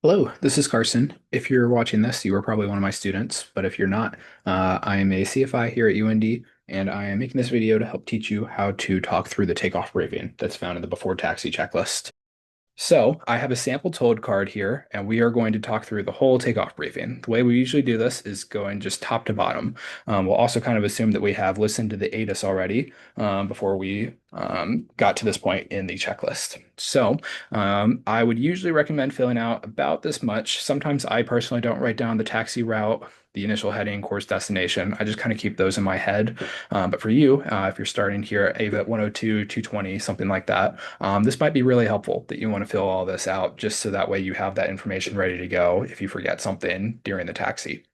Hello, this is Carson. If you're watching this, you are probably one of my students, but if you're not, I am a CFI here at UND, and I am making this video to help teach you how to talk through the takeoff briefing that's found in the before taxi checklist. So I have a sample told card here, and we are going to talk through the whole takeoff briefing. The way we usually do this is going just top to bottom. We'll also kind of assume that we have listened to the ATIS already before we got to this point in the checklist. So I would usually recommend filling out about this much. Sometimes I personally don't write down the taxi route, the initial heading, course destination. I just kind of keep those in my head. But for you, if you're starting here at AVIT 102, 220, something like that, this might be really helpful that you want to fill all this out just so that way you have that information ready to go if you forget something during the taxi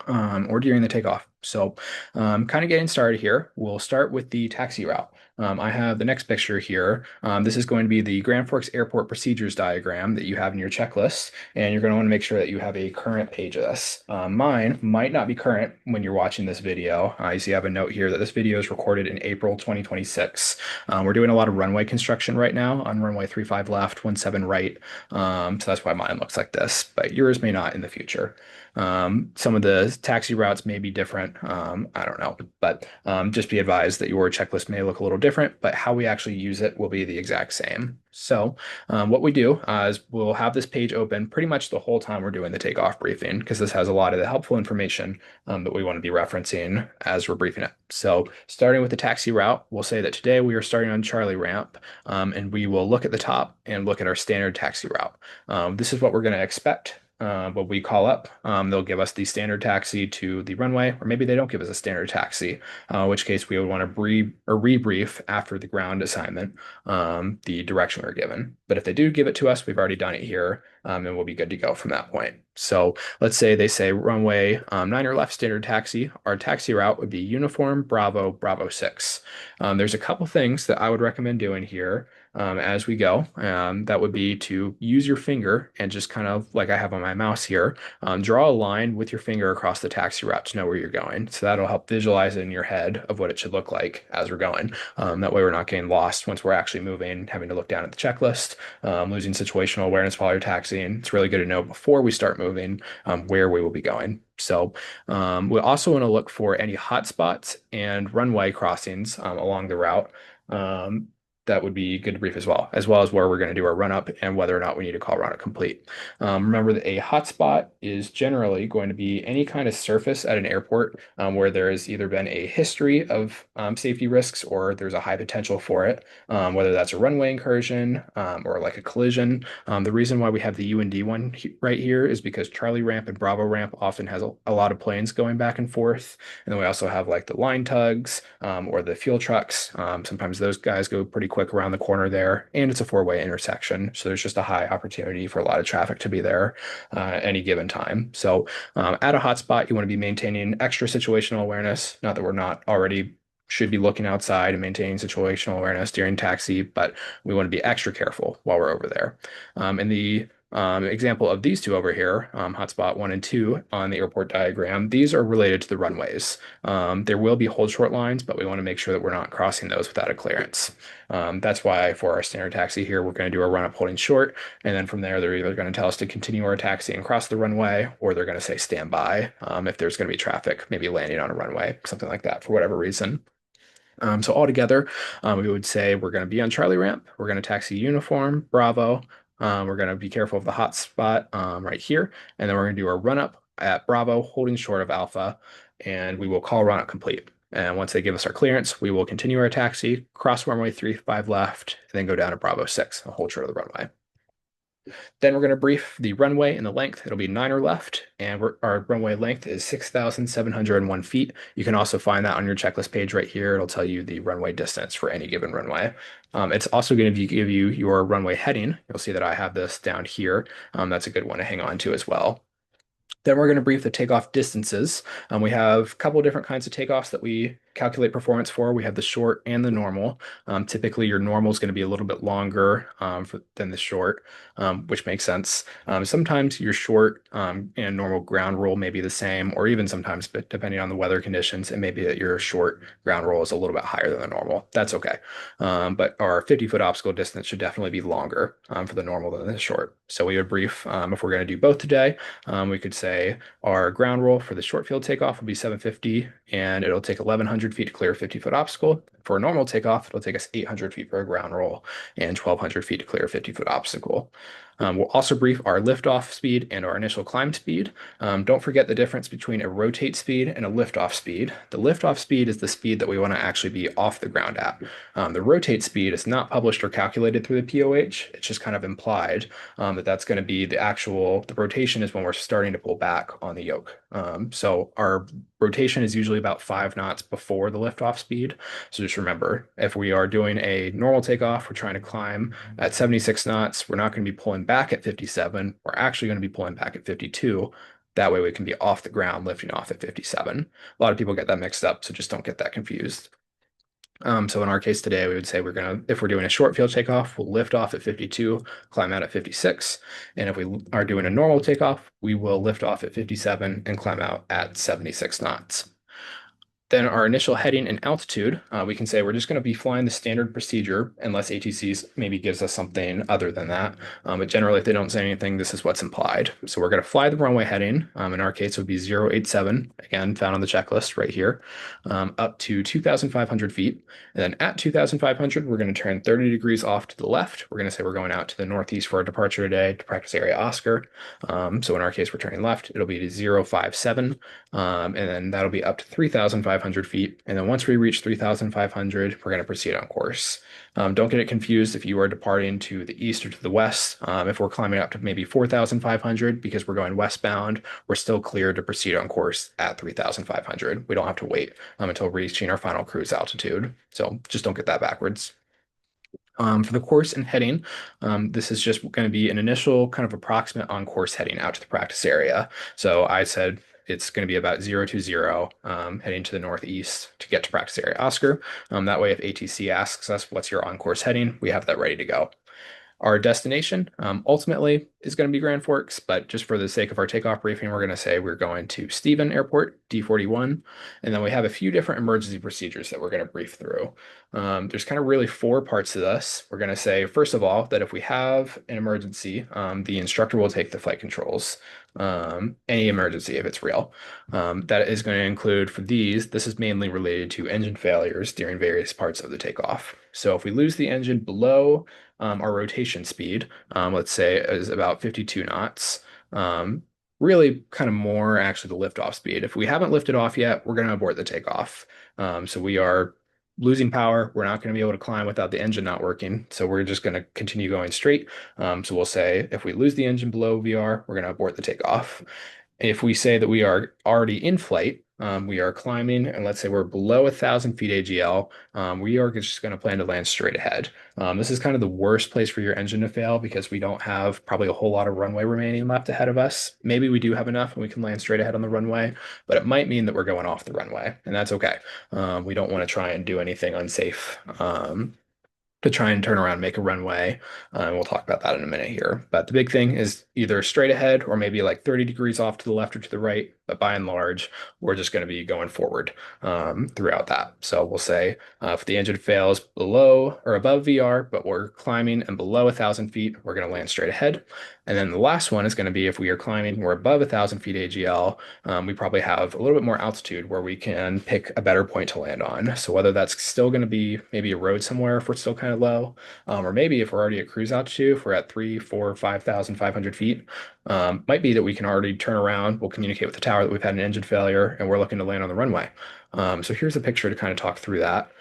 or during the takeoff. So, kind of getting started here, we'll start with the taxi route. I have the next picture here. This is going to be the Grand Forks Airport procedures diagram that you have in your checklist, and you're going to want to make sure that you have a current page of this. Mine might not be current when you're watching this video. You see, I have a note here that this video is recorded in April 2026. We're doing a lot of runway construction right now on runway 35 left, 17 right. So that's why mine looks like this, but yours may not in the future. Some of the taxi routes may be different. I don't know, but just be advised that your checklist may look a little different, but how we actually use it will be the exact same. So what we do is we'll have this page open pretty much the whole time we're doing the takeoff briefing because this has a lot of the helpful information that we want to be referencing as we're briefing it. So starting with the taxi route, we'll say that today we are starting on Charlie ramp and we will look at the top and look at our standard taxi route. This is what we're going to expect what we call up. They'll give us the standard taxi to the runway, or maybe they don't give us a standard taxi, in which case we would want to brief or rebrief after the ground assignment, the direction we're given. But if they do give it to us, we've already done it here, and we'll be good to go from that point. So let's say they say runway 9 or left standard taxi. Our taxi route would be uniform Bravo Bravo 6. There's a couple things that I would recommend doing here as we go. That would be to use your finger and just kind of like I have on my mouse here, draw a line with your finger across the taxi route to know where you're going. So that'll help visualize it in your head of what it should look like as we're going. That way we're not getting lost once we're actually moving, having to look down at the checklist, losing situational awareness while you're taxiing. It's really good to know before we start moving where we will be going. So we also want to look for any hot spots and runway crossings along the route. That would be good to brief as well as where we're going to do our run up and whether or not we need to call run up complete. Remember that a hotspot is generally going to be any kind of surface at an airport where there has either been a history of safety risks or there's a high potential for it, whether that's a runway incursion or like a collision. The reason why we have the UND one right here is because Charlie ramp and Bravo ramp often has a lot of planes going back and forth. And then we also have like the line tugs or the fuel trucks. Sometimes those guys go pretty quick around the corner there, and it's a four-way intersection. So there's just a high opportunity for a lot of traffic to be there at any given time. So at a hotspot, you want to be maintaining extra situational awareness. Not that we're not already should be looking outside and maintaining situational awareness during taxi, but we want to be extra careful while we're over there. In the example of these two over here, hotspot 1 and 2 on the airport diagram, these are related to the runways. There will be hold short lines, but we want to make sure that we're not crossing those without a clearance. That's why for our standard taxi here, we're going to do a run up holding short. And then from there, they're either going to tell us to continue our taxi and cross the runway, or they're going to say stand by if there's going to be traffic, maybe landing on a runway, something like that for whatever reason. So altogether, we would say we're going to be on Charlie ramp. We're going to taxi uniform, Bravo. We're going to be careful of the hot spot right here. And then we're going to do our run up at Bravo, holding short of Alpha. And we will call run up complete. And once they give us our clearance, we will continue our taxi, cross runway 35 left, and then go down to Bravo 6 and hold short of the runway. Then we're going to brief the runway and the length. It'll be 9 or left, and our runway length is 6,701 feet. You can also find that on your checklist page right here. It'll tell you the runway distance for any given runway. It's also going to give you your runway heading. You'll see that I have this down here. That's a good one to hang on to as well. Then we're going to brief the takeoff distances. We have a couple different kinds of takeoffs that we calculate performance for, we have the short and the normal. Typically, your normal is going to be a little bit longer than the short, which makes sense. Sometimes your short and normal ground roll may be the same, or even sometimes, but depending on the weather conditions, it may be that your short ground roll is a little bit higher than the normal. That's okay. But our 50-foot obstacle distance should definitely be longer for the normal than the short. So we would brief if we're going to do both today. We could say our ground roll for the short field takeoff will be 750, and it'll take 1,100 feet to clear a 50-foot obstacle. For a normal takeoff, it'll take us 800 feet for a ground roll and 1,200 feet to clear a 50-foot obstacle. We'll also brief our liftoff speed and our initial climb speed. Don't forget the difference between a rotate speed and a liftoff speed. The liftoff speed is the speed that we want to actually be off the ground at. The rotate speed is not published or calculated through the POH. It's just kind of implied that that's going to be the rotation is when we're starting to pull back on the yoke. So our rotation is usually about 5 knots before the liftoff speed. So just remember, if we are doing a normal takeoff, we're trying to climb at 76 knots, we're not going to be pulling back at 57. We're actually going to be pulling back at 52. That way we can be off the ground, lifting off at 57. A lot of people get that mixed up, so just don't get that confused. So in our case today, we would say if we're doing a short field takeoff, we'll lift off at 52, climb out at 56. And if we are doing a normal takeoff, we will lift off at 57 and climb out at 76 knots. Then our initial heading and altitude, we can say we're just going to be flying the standard procedure unless ATCs maybe gives us something other than that. But generally, if they don't say anything, this is what's implied. So we're going to fly the runway heading. In our case, it would be 087, again, found on the checklist right here, up to 2,500 feet. And then at 2,500, we're going to turn 30 degrees off to the left. We're going to say we're going out to the northeast for our departure today to practice area Oscar. So in our case, we're turning left. It'll be to 057, and then that'll be up to 3,500 feet. And then once we reach 3,500, we're going to proceed on course. Don't get it confused if you are departing to the east or to the west. If we're climbing up to maybe 4,500 because we're going westbound, we're still clear to proceed on course at 3,500. We don't have to wait until reaching our final cruise altitude. So just don't get that backwards. For the course and heading, this is just going to be an initial kind of approximate on course heading out to the practice area. So I said it's going to be about 020, heading to the northeast to get to practice area Oscar. That way, if ATC asks us what's your on course heading, we have that ready to go. Our destination ultimately is going to be Grand Forks, but just for the sake of our takeoff briefing, we're going to say we're going to Stephen Airport, D41, and then we have a few different emergency procedures that we're going to brief through. There's kind of really 4 parts to this. We're going to say, first of all, that if we have an emergency, the instructor will take the flight controls, any emergency if it's real. That is going to include for this is mainly related to engine failures during various parts of the takeoff. So if we lose the engine below our rotation speed, let's say, is about 52 knots. Really kind of more actually the liftoff speed. If we haven't lifted off yet, we're going to abort the takeoff. So we are losing power. We're not going to be able to climb without the engine not working. So we're just going to continue going straight. So we'll say if we lose the engine below VR, we're going to abort the takeoff. If we say that we are already in flight, we are climbing, and let's say we're below 1,000 feet AGL, we are just going to plan to land straight ahead. This is kind of the worst place for your engine to fail because we don't have probably a whole lot of runway remaining left ahead of us. Maybe we do have enough and we can land straight ahead on the runway, but it might mean that we're going off the runway, and that's okay. We don't want to try and do anything unsafe. To try and turn around and make a runway. And we'll talk about that in a minute here. But the big thing is either straight ahead or maybe like 30 degrees off to the left or to the right. But by and large, we're just going to be going forward throughout that. So we'll say if the engine fails below or above VR, but we're climbing and below 1,000 feet, we're going to land straight ahead. And then the last one is going to be if we are climbing, we're above 1,000 feet AGL, we probably have a little bit more altitude where we can pick a better point to land on. So whether that's still going to be maybe a road somewhere if we're still kind of low, or maybe if we're already at cruise altitude, if we're at 3, 4, 5,500 feet, might be that we can already turn around. We'll communicate with the tower that we've had an engine failure and we're looking to land on the runway. So here's a picture to kind of talk through that.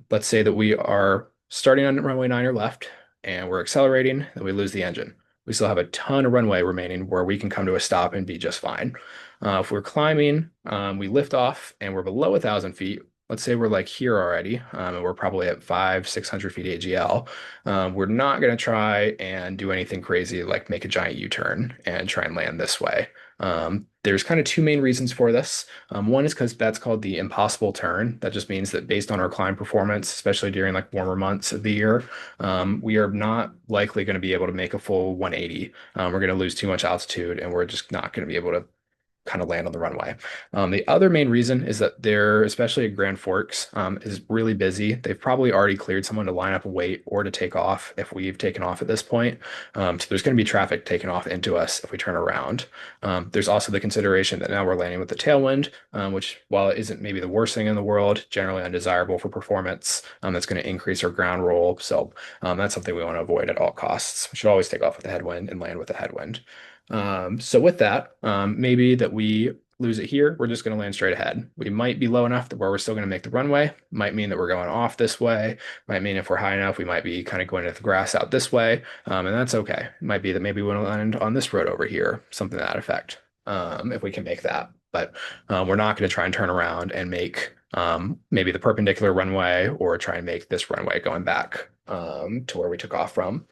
Let's say that we are starting on runway 9 or left and we're accelerating and we lose the engine. We still have a ton of runway remaining where we can come to a stop and be just fine. If we're climbing, we lift off and we're below 1,000 feet. let's say we're like here already, and we're probably at 600 feet AGL. We're not going to try and do anything crazy like make a giant U-turn and try and land this way. There's kind of two main reasons for this. One is because that's called the impossible turn. That just means that based on our climb performance, especially during like warmer months of the year, we are not likely going to be able to make a full 180. We're going to lose too much altitude, and we're just not going to be able to kind of land on the runway. The other main reason is that they're, especially at Grand Forks, is really busy. They've probably already cleared someone to line up a wait or to take off if we've taken off at this point. So there's going to be traffic taken off into us if we turn around. There's also the consideration that now we're landing with the tailwind, which, while it isn't maybe the worst thing in the world, generally undesirable for performance, that's going to increase our ground roll. So that's something we want to avoid at all costs. We should always take off with a headwind and land with a headwind. So with that, maybe that we lose it here, we're just going to land straight ahead. We might be low enough that where we're still going to make the runway. Might mean that we're going off this way. Might mean if we're high enough, we might be kind of going into the grass out this way. And that's okay. It might be that maybe we want to land on this road over here, something to that effect, if we can make that. But we're not going to try and turn around and make maybe the perpendicular runway or try and make this runway going back to where we took off from.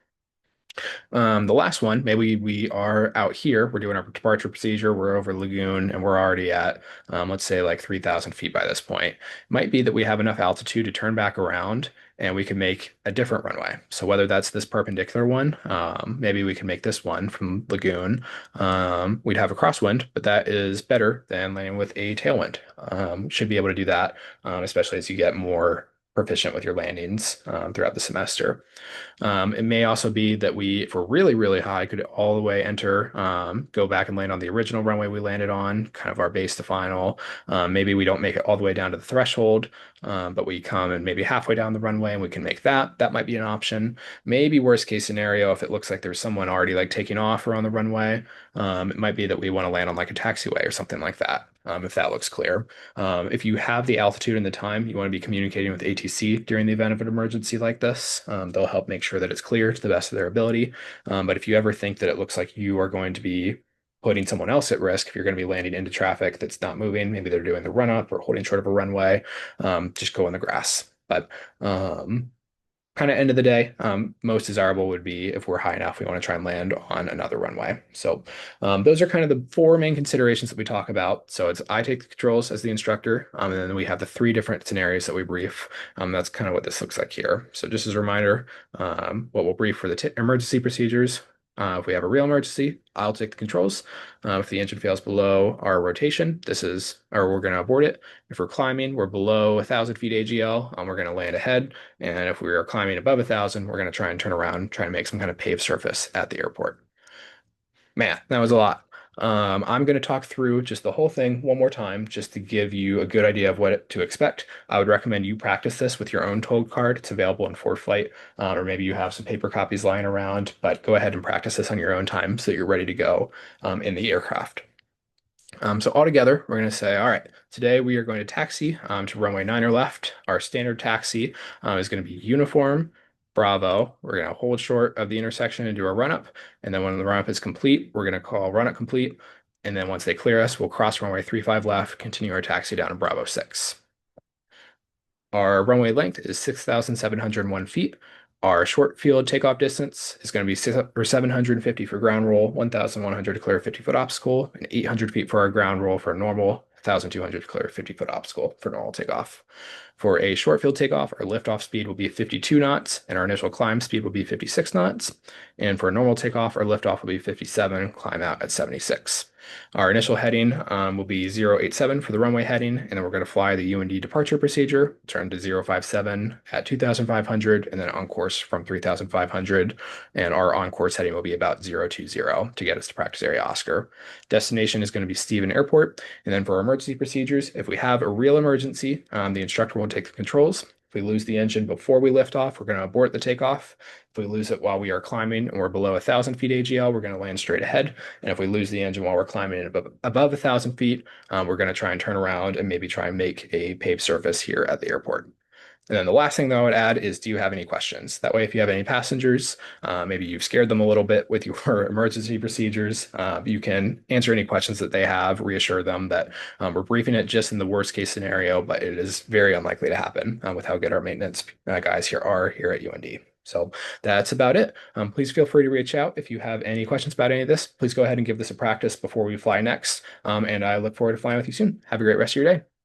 The last one, maybe we are out here, we're doing our departure procedure, we're over lagoon, and we're already at, let's say, like 3,000 feet by this point. It might be that we have enough altitude to turn back around and we can make a different runway. So whether that's this perpendicular one, maybe we can make this one from lagoon. We'd have a crosswind, but that is better than landing with a tailwind. Should be able to do that, especially as you get more proficient with your landings throughout the semester. It may also be that we, if we're really, really high, could all the way enter, go back and land on the original runway we landed on, kind of our base to final. Maybe we don't make it all the way down to the threshold, but we come and maybe halfway down the runway and we can make that. That might be an option. Maybe worst case scenario, if it looks like there's someone already like taking off or on the runway, it might be that we want to land on like a taxiway or something like that, if that looks clear. If you have the altitude and the time, you want to be communicating with ATC during the event of an emergency like this. They'll help make sure that it's clear to the best of their ability. But if you ever think that it looks like you are going to be putting someone else at risk, if you're going to be landing into traffic that's not moving, maybe they're doing the run up or holding short of a runway, just go in the grass. But kind of end of the day, most desirable would be if we're high enough, we want to try and land on another runway. So those are kind of the four main considerations that we talk about. So it's I take the controls as the instructor, and then we have the three different scenarios that we brief. That's kind of what this looks like here. So just as a reminder, what we'll brief for the emergency procedures. If we have a real emergency, I'll take the controls. If the engine fails below our rotation, or we're going to abort it. If we're climbing, we're below 1,000 feet AGL, we're going to land ahead. And if we are climbing above 1,000, we're going to try and turn around, try and make some kind of paved surface at the airport. Man, that was a lot. I'm going to talk through just the whole thing one more time, just to give you a good idea of what to expect. I would recommend you practice this with your own told card. It's available in ForeFlight, or maybe you have some paper copies lying around, but go ahead and practice this on your own time so that you're ready to go in the aircraft. So altogether, we're going to say, all right, today we are going to taxi to runway 9 left. Our standard taxi is going to be uniform, Bravo. We're going to hold short of the intersection and do a run up. And then when the run up is complete, we're going to call run up complete. And then once they clear us, we'll cross runway 35 left, continue our taxi down to Bravo 6. Our runway length is 6,701 feet. Our short field takeoff distance is going to be 750 for ground roll, 1,100 to clear a 50-foot obstacle, and 800 feet for our ground roll for a normal, 1,200 to clear a 50-foot obstacle for normal takeoff. For a short field takeoff, our liftoff speed will be 52 knots, and our initial climb speed will be 56 knots. And for a normal takeoff, our liftoff will be 57, climb out at 76. Our initial heading will be 087 for the runway heading, and then we're going to fly the UND departure procedure, turn to 057 at 2,500, and then on course from 3,500. And our on-course heading will be about 020 to get us to practice area Oscar. Destination is going to be Stephen Airport. And then for our emergency procedures, if we have a real emergency, the instructor will take the controls. If we lose the engine before we lift off, we're going to abort the takeoff. If we lose it while we are climbing and we're below 1,000 feet AGL, we're going to land straight ahead. And if we lose the engine while we're climbing above 1,000 feet, we're going to try and turn around and maybe try and make a paved surface here at the airport. And then the last thing that I would add is, do you have any questions? That way, if you have any passengers, maybe you've scared them a little bit with your emergency procedures, you can answer any questions that they have, reassure them that we're briefing it just in the worst case scenario, but it is very unlikely to happen with how good our maintenance guys here at UND. So that's about it. Please feel free to reach out if you have any questions about any of this. Please go ahead and give this a practice before we fly next. And I look forward to flying with you soon. Have a great rest of your day.